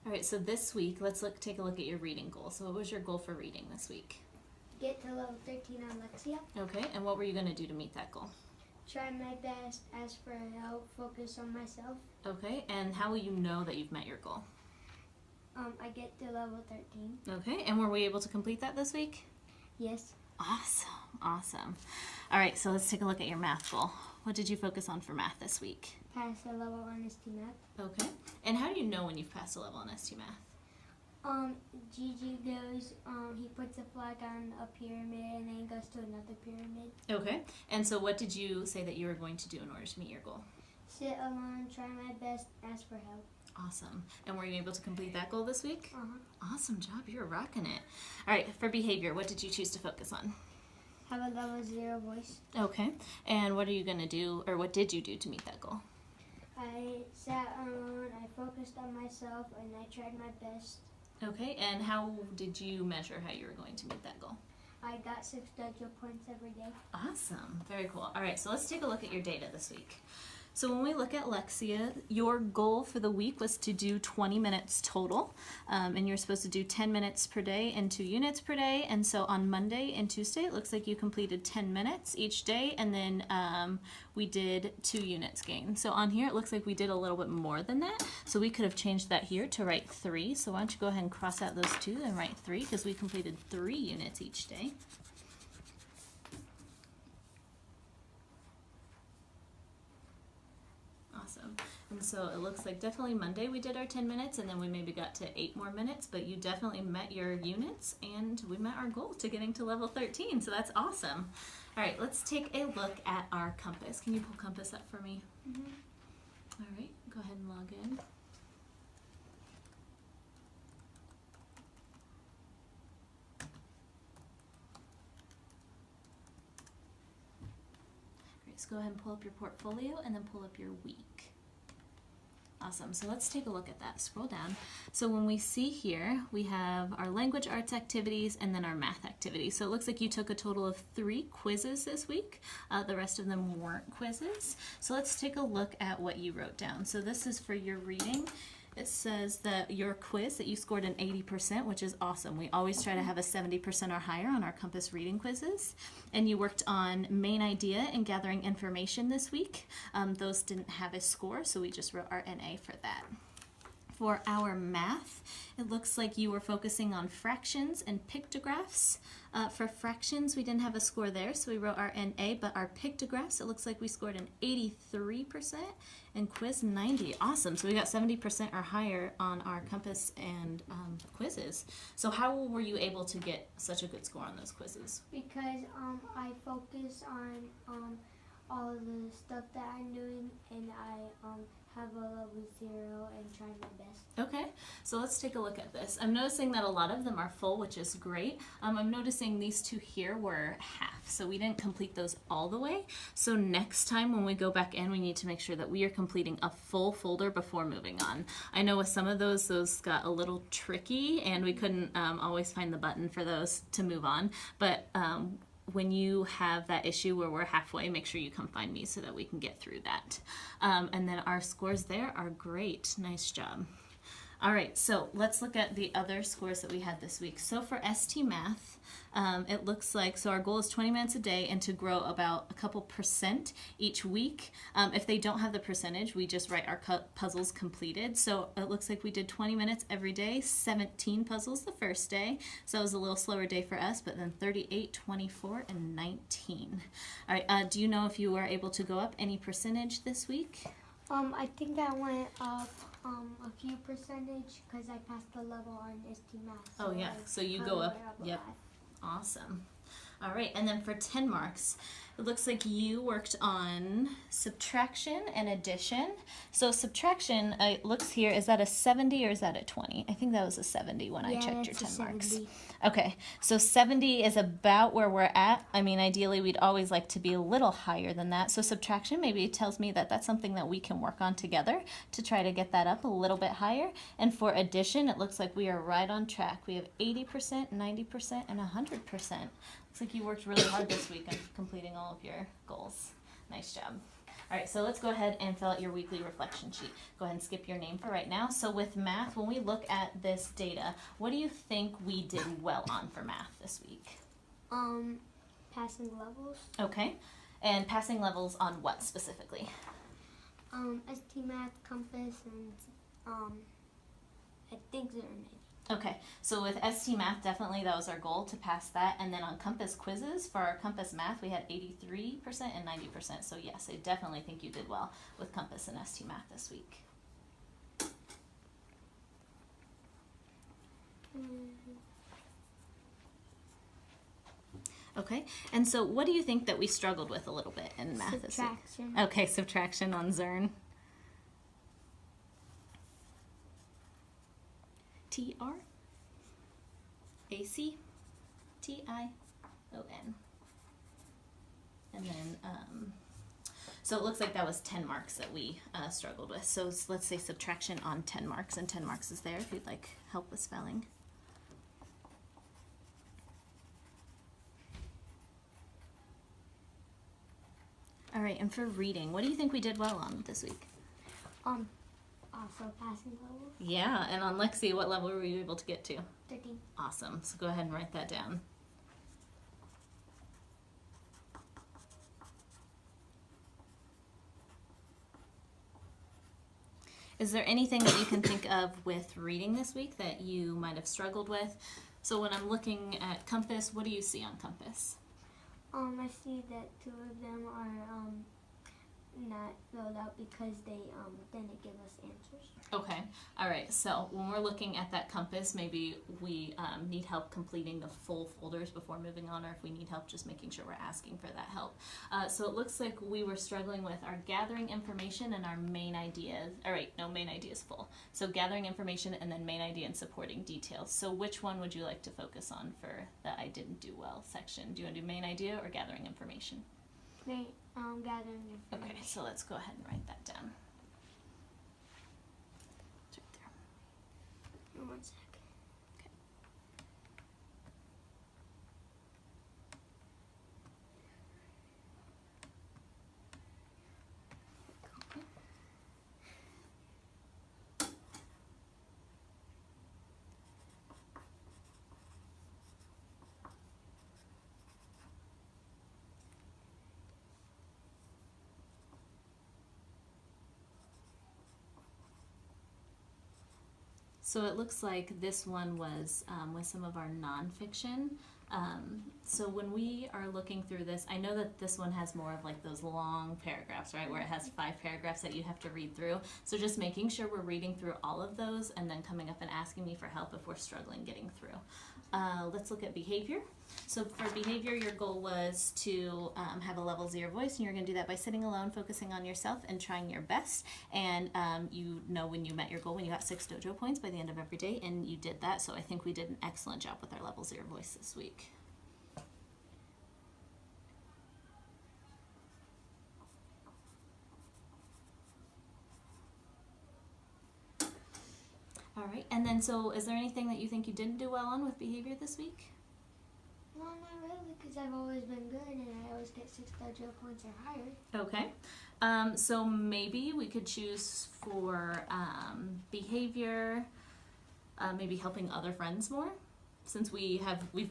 All right, so this week, let's take a look at your reading goal. So what was your goal for reading this week? Get to level 13 on Lexia. Okay, and what were you going to do to meet that goal? Try my best, ask for help, focus on myself. Okay, and how will you know that you've met your goal? I get to level 13. Okay, and were we able to complete that this week? Yes. Awesome, awesome. All right, so let's take a look at your math goal. What did you focus on for math this week? Pass a level on ST Math. Okay, and how do you know when you've passed a level on ST Math? Gigi goes, he puts a flag on a pyramid and then goes to another pyramid. Okay, and so what did you say that you were going to do in order to meet your goal? Sit alone, try my best, ask for help. Awesome. And were you able to complete that goal this week? Uh-huh. Awesome job, you're rocking it. All right, for behavior, what did you choose to focus on? Have a level 0 voice. Okay, and what are you going to do, or what did you do to meet that goal? I sat alone, I focused on myself, and I tried my best. Okay, and how did you measure how you were going to meet that goal? I got 6 dojo points every day. Awesome, very cool. All right, so let's take a look at your data this week. So when we look at Lexia, your goal for the week was to do 20 minutes total, and you're supposed to do 10 minutes per day and 2 units per day. And so on Monday and Tuesday, it looks like you completed 10 minutes each day, and then we did 2 units gained. So on here, it looks like we did a little bit more than that. So we could have changed that here to write 3. So why don't you go ahead and cross out those 2 and write 3, because we completed 3 units each day. Awesome. And so it looks like definitely Monday we did our 10 minutes, and then we maybe got to 8 more minutes, but you definitely met your units, and we met our goal to getting to level 13, so that's awesome. All right, let's take a look at our compass. Can you pull compass up for me? Mm-hmm. All right, go ahead and log in. Great, so go ahead and pull up your portfolio and then pull up your week. Awesome, so let's take a look at that. Scroll down. So when we see here, we have our language arts activities and then our math activities. So it looks like you took a total of 3 quizzes this week. The rest of them weren't quizzes. So let's take a look at what you wrote down. So this is for your reading. It says that your quiz, that you scored an 80%, which is awesome. We always try to have a 70% or higher on our Compass reading quizzes. And you worked on main idea and gathering information this week. Those didn't have a score, so we just wrote our NA for that. For our math, it looks like you were focusing on fractions and pictographs. For fractions, we didn't have a score there, so we wrote our NA, but our pictographs, it looks like we scored an 83%, and quiz 90. Awesome, so we got 70% or higher on our Compass and quizzes. So how were you able to get such a good score on those quizzes? Because I focus on all of the stuff that I'm doing, and I have a level 0 and try my best. Okay, so let's take a look at this. I'm noticing that a lot of them are full, which is great. I'm noticing these 2 here were half, so we didn't complete those all the way. So next time when we go back in, we need to make sure that we are completing a full folder before moving on. I know with some of those got a little tricky, and we couldn't always find the button for those to move on, but when you have that issue where we're halfway, make sure you come find me so that we can get through that. And then our scores there are great. Nice job. All right, so let's look at the other scores that we had this week. So for ST Math, it looks like, so our goal is 20 minutes a day and to grow about a couple % each week. If they don't have the percentage, we just write our puzzles completed. So it looks like we did 20 minutes every day, 17 puzzles the first day. So it was a little slower day for us, but then 38, 24, and 19. All right, do you know if you were able to go up any percentage this week? I think I went up a few percentage because I passed the level on ST Math. So yeah, so you go up. Yep. Awesome. All right, and then for 10 marks, it looks like you worked on subtraction and addition. So subtraction, it looks here, is that a 70 or is that a 20? I think that was a 70 when I checked your 10 marks. Okay, so 70 is about where we're at. I mean, ideally, we'd always like to be a little higher than that. So subtraction maybe tells me that that's something that we can work on together to try to get that up a little bit higher. And for addition, it looks like we are right on track. We have 80%, 90%, and 100%. Looks like you worked really hard this week on completing all of your goals. Nice job. All right, so let's go ahead and fill out your weekly reflection sheet. Go ahead and skip your name for right now. So with math, when we look at this data, what do you think we did well on for math this week? Passing levels. Okay, and passing levels on what specifically? ST Math, Compass, and I think there are many. Okay, so with ST Math, definitely that was our goal, to pass that. And then on Compass quizzes, for our Compass Math, we had 83% and 90%. So yes, I definitely think you did well with Compass and ST Math this week. Okay, and so what do you think that we struggled with a little bit in math this week? Subtraction. Okay, subtraction on Zern. TRACTION. And then, so it looks like that was 10 marks that we struggled with. So let's say subtraction on 10 marks, and 10 marks is there if you'd like help with spelling. All right, and for reading, what do you think we did well on this week? Also passing levels. Yeah, and on Lexi, what level were you able to get to? 13. Awesome, so go ahead and write that down. Is there anything that you can think of with reading this week that you might have struggled with? So when I'm looking at Compass, what do you see on Compass? I see that 2 of them are not filled out because they didn't give us answers. Okay, all right, so when we're looking at that Compass, maybe we need help completing the full folders before moving on, or if we need help just making sure we're asking for that help. So it looks like we were struggling with our gathering information and our main ideas. All right, no, main idea is full. So gathering information and then main idea and supporting details. So which one would you like to focus on for the I didn't do well section? Do you want to do main idea or gathering information? Gathering information. Okay, so let's go ahead and write that down. It's right there. 1 sec. Okay. So it looks like this one was with some of our nonfiction. So when we are looking through this, I know that this one has more of like those long paragraphs, right, where it has 5 paragraphs that you have to read through. So just making sure we're reading through all of those and then coming up and asking me for help if we're struggling getting through. Let's look at behavior. So for behavior, your goal was to have a level 0 voice, and you're going to do that by sitting alone, focusing on yourself, and trying your best. And you know when you met your goal, when you got 6 dojo points by the end of every day, and you did that. So I think we did an excellent job with our level 0 voice this week. All right, and then so is there anything that you think you didn't do well on with behavior this week? Well, not really, because I've always been good and I always get 6 dojo points or higher. Okay, so maybe we could choose for behavior, maybe helping other friends more. Since you've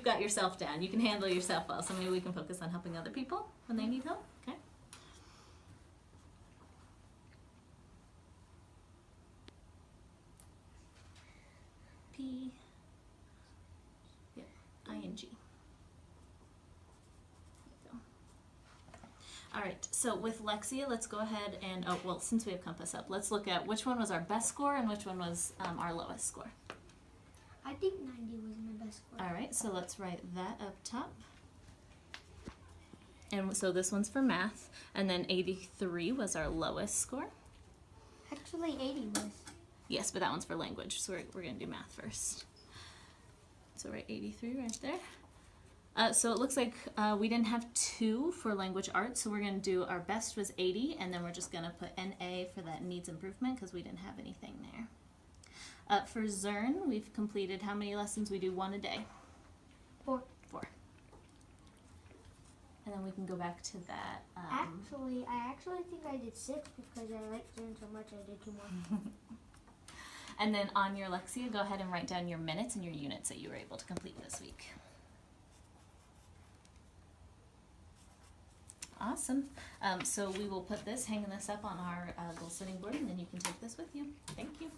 got yourself down, you can handle yourself well. So maybe we can focus on helping other people when they need help. Okay. ING. All right, so with Lexia, let's go ahead and, since we have Compass up, let's look at which one was our best score and which one was our lowest score. I think 90 was my best score. All right, so let's write that up top. And so this one's for math, and then 83 was our lowest score. Actually, 80 was. Yes, but that one's for language, so we're going to do math first. So write 83 right there. So it looks like we didn't have 2 for language arts, so we're going to do our best was 80, and then we're just going to put NA for that needs improvement because we didn't have anything there. For Zern, we've completed how many lessons? We do 1 a day. 4. 4. And then we can go back to that. Actually, I actually think I did 6 because I liked doing so much. I did 2 more. And then on your Lexia, go ahead and write down your minutes and your units that you were able to complete this week. Awesome. So we will put this, hanging this up on our goal setting board, and then you can take this with you. Thank you.